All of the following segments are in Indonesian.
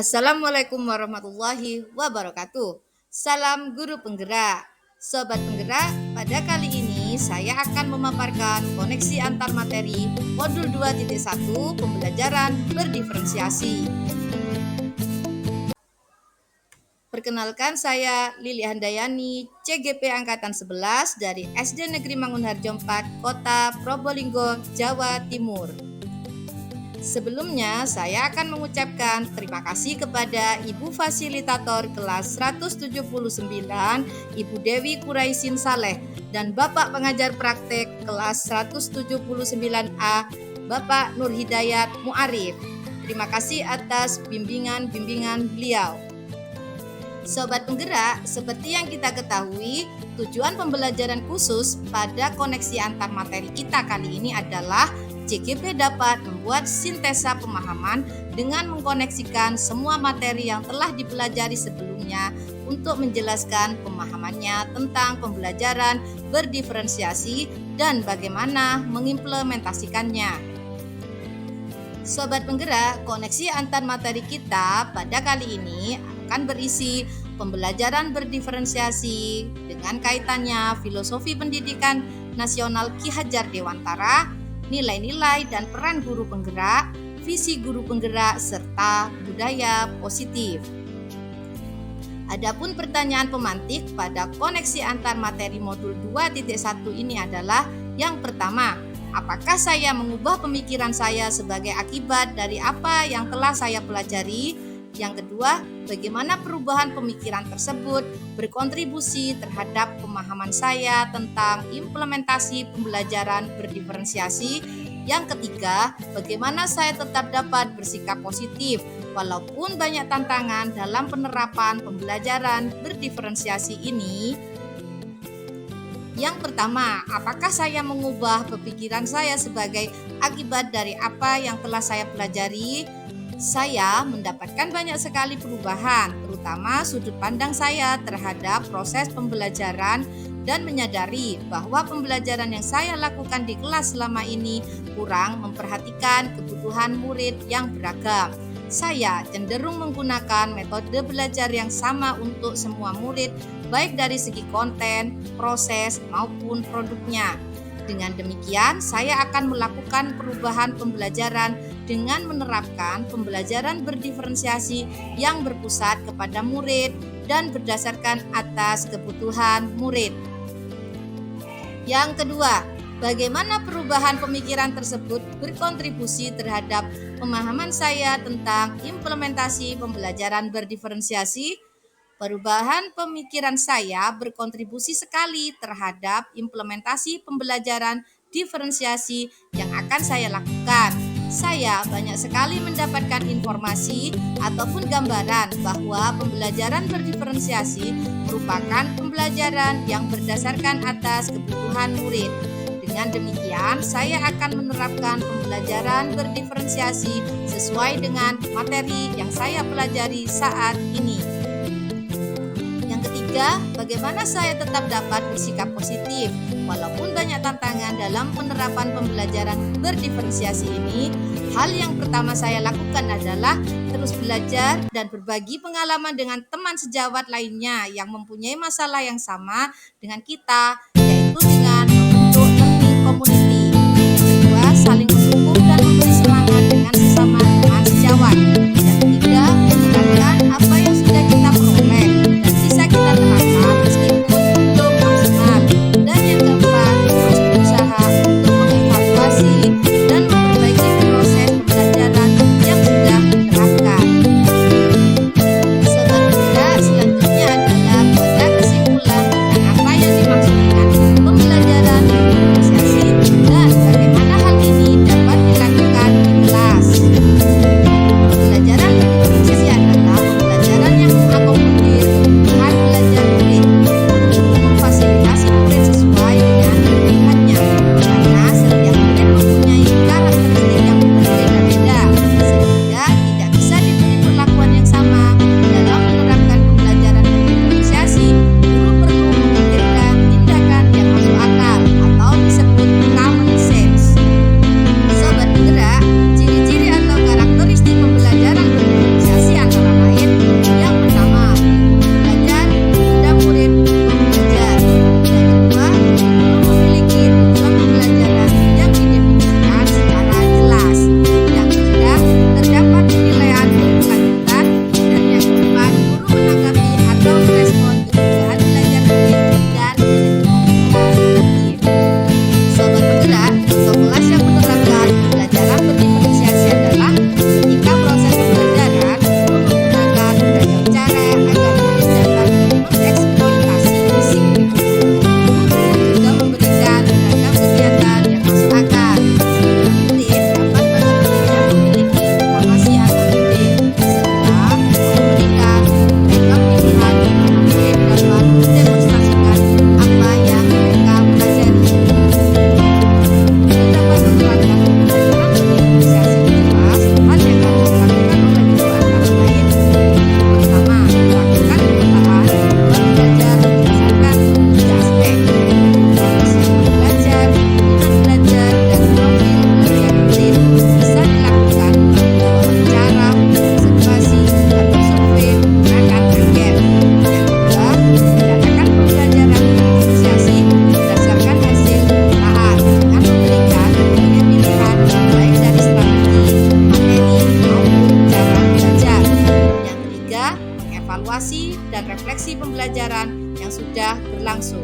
Assalamualaikum warahmatullahi wabarakatuh. Salam guru penggerak. Sobat penggerak, pada kali ini saya akan memaparkan koneksi antar materi modul 2.1 pembelajaran berdiferensiasi. Perkenalkan, saya Lili Handayani, CGP Angkatan 11 dari SD Negeri Mangunharjo 4, Kota Probolinggo, Jawa Timur. Sebelumnya, saya akan mengucapkan terima kasih kepada Ibu Fasilitator kelas 179, Ibu Dewi Kuraisin Saleh, dan Bapak Pengajar Praktek kelas 179A, Bapak Nur Hidayat Mu'arif. Terima kasih atas bimbingan beliau. Sobat penggerak, seperti yang kita ketahui, tujuan pembelajaran khusus pada koneksi antar materi kita kali ini adalah CGP dapat membuat sintesa pemahaman dengan mengkoneksikan semua materi yang telah dipelajari sebelumnya untuk menjelaskan pemahamannya tentang pembelajaran berdiferensiasi dan bagaimana mengimplementasikannya. Sobat penggerak, koneksi antar materi kita pada kali ini akan berisi pembelajaran berdiferensiasi dengan kaitannya filosofi pendidikan nasional Ki Hajar Dewantara, nilai-nilai dan peran guru penggerak, visi guru penggerak, serta budaya positif. Adapun pertanyaan pemantik pada koneksi antar materi modul 2.1 ini adalah yang pertama, apakah saya mengubah pemikiran saya sebagai akibat dari apa yang telah saya pelajari? Yang kedua, bagaimana perubahan pemikiran tersebut berkontribusi terhadap pemahaman saya tentang implementasi pembelajaran berdiferensiasi. Yang ketiga, bagaimana saya tetap dapat bersikap positif walaupun banyak tantangan dalam penerapan pembelajaran berdiferensiasi ini. Yang pertama, apakah saya mengubah pemikiran saya sebagai akibat dari apa yang telah saya pelajari? Saya mendapatkan banyak sekali perubahan, terutama sudut pandang saya terhadap proses pembelajaran dan menyadari bahwa pembelajaran yang saya lakukan di kelas selama ini kurang memperhatikan kebutuhan murid yang beragam. Saya cenderung menggunakan metode belajar yang sama untuk semua murid, baik dari segi konten, proses, maupun produknya. Dengan demikian, saya akan melakukan perubahan pembelajaran dengan menerapkan pembelajaran berdiferensiasi yang berpusat kepada murid dan berdasarkan atas kebutuhan murid. Yang kedua, bagaimana perubahan pemikiran tersebut berkontribusi terhadap pemahaman saya tentang implementasi pembelajaran berdiferensiasi? Perubahan pemikiran saya berkontribusi sekali terhadap implementasi pembelajaran diferensiasi yang akan saya lakukan. Saya banyak sekali mendapatkan informasi ataupun gambaran bahwa pembelajaran berdiferensiasi merupakan pembelajaran yang berdasarkan atas kebutuhan murid. Dengan demikian, saya akan menerapkan pembelajaran berdiferensiasi sesuai dengan materi yang saya pelajari saat ini. Ketiga, bagaimana saya tetap dapat bersikap positif walaupun banyak tantangan dalam penerapan pembelajaran berdiferensiasi ini? Hal yang pertama saya lakukan adalah terus belajar dan berbagi pengalaman dengan teman sejawat lainnya yang mempunyai masalah yang sama dengan kita, yaitu dengan membentuk learning community. Yang kedua, saling mendukung dan memberi semangat dengan sesama teman sejawat. Yang ketiga, menggunakan apa yang sudah kita peroleh dan bisa kita terapkan meskipun belum maksimal. Dan yang keempat, terus berusaha untuk mengevaluasi dan memperbaiki proses pembelajaran yang sudah diterapkan. Sobat penggerak, selanjutnya adalah pada kesimpulan tentang apa yang dimaksud dengan durasi pembelajaran yang sudah berlangsung.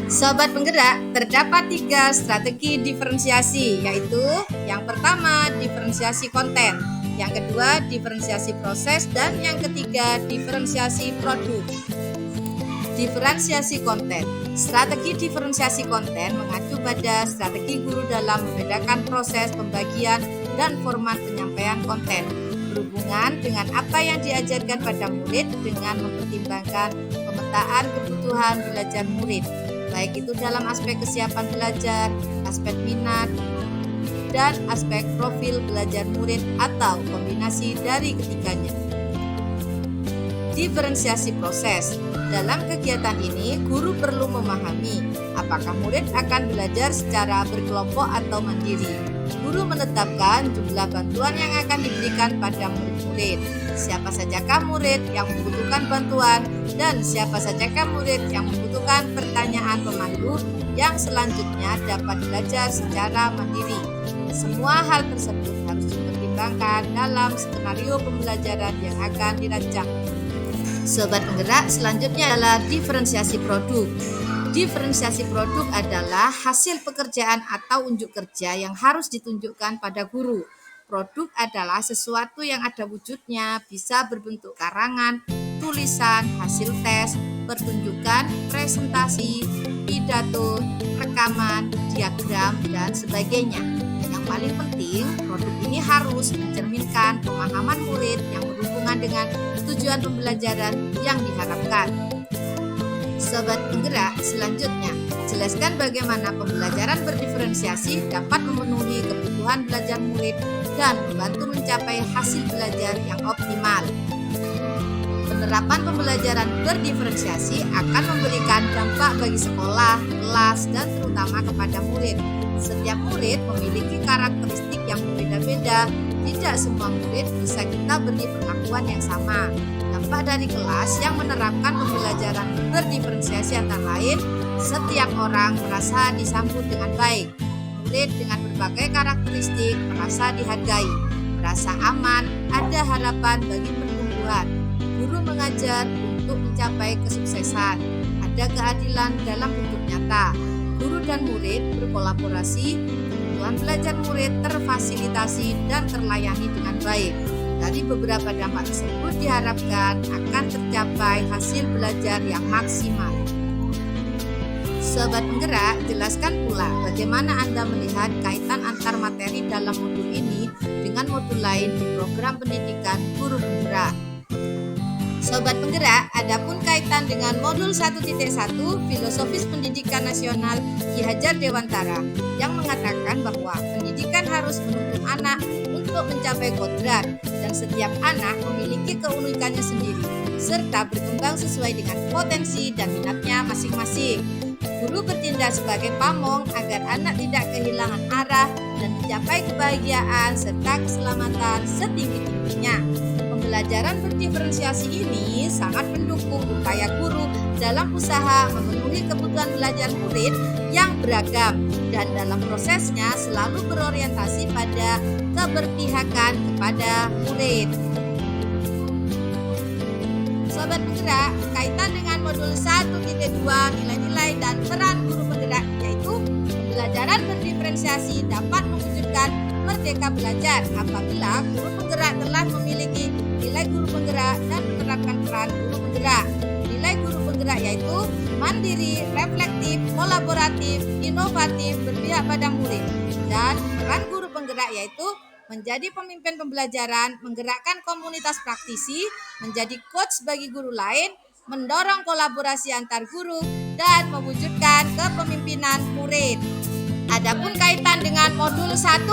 Sobat penggerak, terdapat 3 strategi diferensiasi, yaitu yang pertama diferensiasi konten, yang kedua diferensiasi proses, dan yang ketiga diferensiasi produk. Diferensiasi konten. Strategi diferensiasi konten mengacu pada strategi guru dalam membedakan proses pembagian dan format penyampaian konten berhubungan dengan apa yang diajarkan pada murid dengan mempertimbangkan pemetaan kebutuhan belajar murid, baik itu dalam aspek kesiapan belajar, aspek minat, dan aspek profil belajar murid atau kombinasi dari ketiganya. Diferensiasi proses. Dalam kegiatan ini, guru perlu memahami apakah murid akan belajar secara berkelompok atau mandiri. Guru menetapkan jumlah bantuan yang akan diberikan pada murid-murid, siapa sajakah murid yang membutuhkan bantuan, dan siapa sajakah murid yang membutuhkan pertanyaan pemandu yang selanjutnya dapat belajar secara mandiri. Semua hal tersebut harus dipertimbangkan dalam skenario pembelajaran yang akan dirancang. Sobat penggerak, selanjutnya adalah diferensiasi produk. Diferensiasi produk adalah hasil pekerjaan atau unjuk kerja yang harus ditunjukkan pada guru. Produk adalah sesuatu yang ada wujudnya, bisa berbentuk karangan, tulisan, hasil tes, pertunjukan, presentasi, pidato, rekaman, diagram, dan sebagainya. Yang paling penting, produk ini harus mencerminkan pemahaman murid yang berhubungan dengan tujuan pembelajaran yang diharapkan. Sobat penggerak, selanjutnya, jelaskan bagaimana pembelajaran berdiferensiasi dapat memenuhi kebutuhan belajar murid dan membantu mencapai hasil belajar yang optimal. Penerapan pembelajaran berdiferensiasi akan memberikan dampak bagi sekolah, kelas, dan terutama kepada murid. Setiap murid memiliki karakteristik yang berbeda-beda. Tidak semua murid bisa kita beri perlakuan yang sama. Dampak dari kelas yang menerapkan pembelajaran berdiferensiasi antara lain, setiap orang merasa disambut dengan baik. Murid dengan berbagai karakteristik merasa dihargai, merasa aman, ada harapan bagi pertumbuhan. Guru mengajar untuk mencapai kesuksesan, ada keadilan dalam bentuk nyata. Guru dan murid berkolaborasi, kebutuhan belajar murid terfasilitasi dan terlayani dengan baik. Dari beberapa dampak tersebut diharapkan akan tercapai hasil belajar yang maksimal. Sobat penggerak, jelaskan pula bagaimana Anda melihat kaitan antar materi dalam modul ini dengan modul lain di program pendidikan guru penggerak. Sobat penggerak, adapun kaitan dengan modul 1.1 Filosofis Pendidikan Nasional Ki Hajar Dewantara yang mengatakan bahwa pendidikan harus menuntun anak untuk mencapai kodrat dan setiap anak memiliki keunikannya sendiri serta berkembang sesuai dengan potensi dan minatnya masing-masing. Guru bertindak sebagai pamong agar anak tidak kehilangan arah dan mencapai kebahagiaan serta keselamatan setinggi-tingginya. Pembelajaran berdiferensiasi ini sangat mendukung upaya guru dalam usaha memenuhi kebutuhan belajar murid yang beragam dan dalam prosesnya selalu berorientasi pada keberpihakan kepada murid. Sobat penggerak, kaitan dengan modul 1.2 nilai-nilai dan peran guru penggerak, yaitu pembelajaran berdiferensiasi dapat mewujudkan merdeka belajar apabila guru penggerak telah memiliki nilai guru penggerak dan menerapkan peran guru penggerak. Nilai guru penggerak yaitu mandiri, reflektif, kolaboratif, inovatif, berpihak pada murid. Dan peran guru penggerak yaitu menjadi pemimpin pembelajaran, menggerakkan komunitas praktisi, menjadi coach bagi guru lain, mendorong kolaborasi antar guru, dan mewujudkan kepemimpinan murid. Adapun kaitan dengan modul 1.3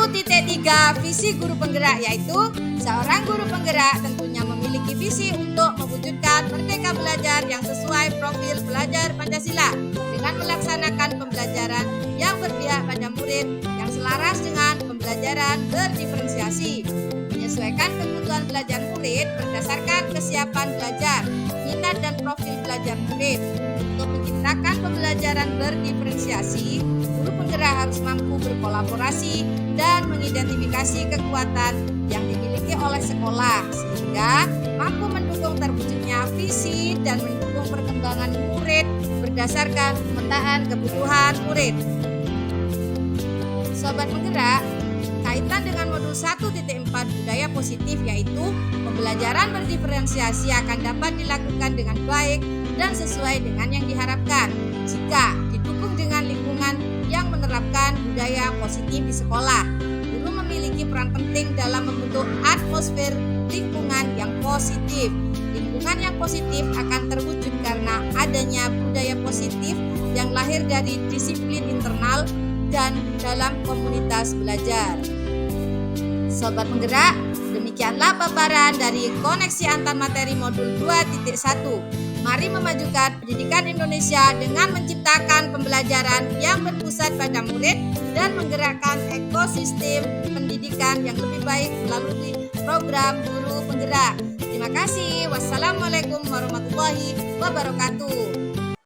visi guru penggerak, yaitu seorang guru penggerak tentunya memiliki visi untuk mewujudkan merdeka belajar yang sesuai profil belajar Pancasila dengan melaksanakan pembelajaran yang berpihak pada murid yang selaras dengan pembelajaran berdiferensiasi, menyesuaikan kebutuhan belajar murid berdasarkan kesiapan belajar, minat dan profil belajar murid. Untuk menciptakan pembelajaran berdiferensiasi, guru penggerak harus mampu berkolaborasi dan mengidentifikasi kekuatan yang dimiliki oleh sekolah sehingga mampu mendukung terwujudnya visi dan mendukung perkembangan murid berdasarkan pemetaan kebutuhan murid. Sobat Penggerak, kaitan dengan modul 1.4 budaya positif yaitu pembelajaran berdiferensiasi akan dapat dilakukan dengan baik dan sesuai dengan yang diharapkan jika didukung dengan lingkungan yang menerapkan budaya positif di sekolah. Guru memiliki peran penting dalam membentuk atmosfer lingkungan yang positif. Lingkungan yang positif akan terwujud karena adanya budaya positif yang lahir dari disiplin internal dan dalam komunitas belajar. Sobat Penggerak, demikianlah paparan dari koneksi antar materi modul 2.1. Mari memajukan pendidikan Indonesia dengan menciptakan pembelajaran yang berpusat pada murid dan menggerakkan ekosistem pendidikan yang lebih baik melalui program Guru Penggerak. Terima kasih. Wassalamualaikum warahmatullahi wabarakatuh.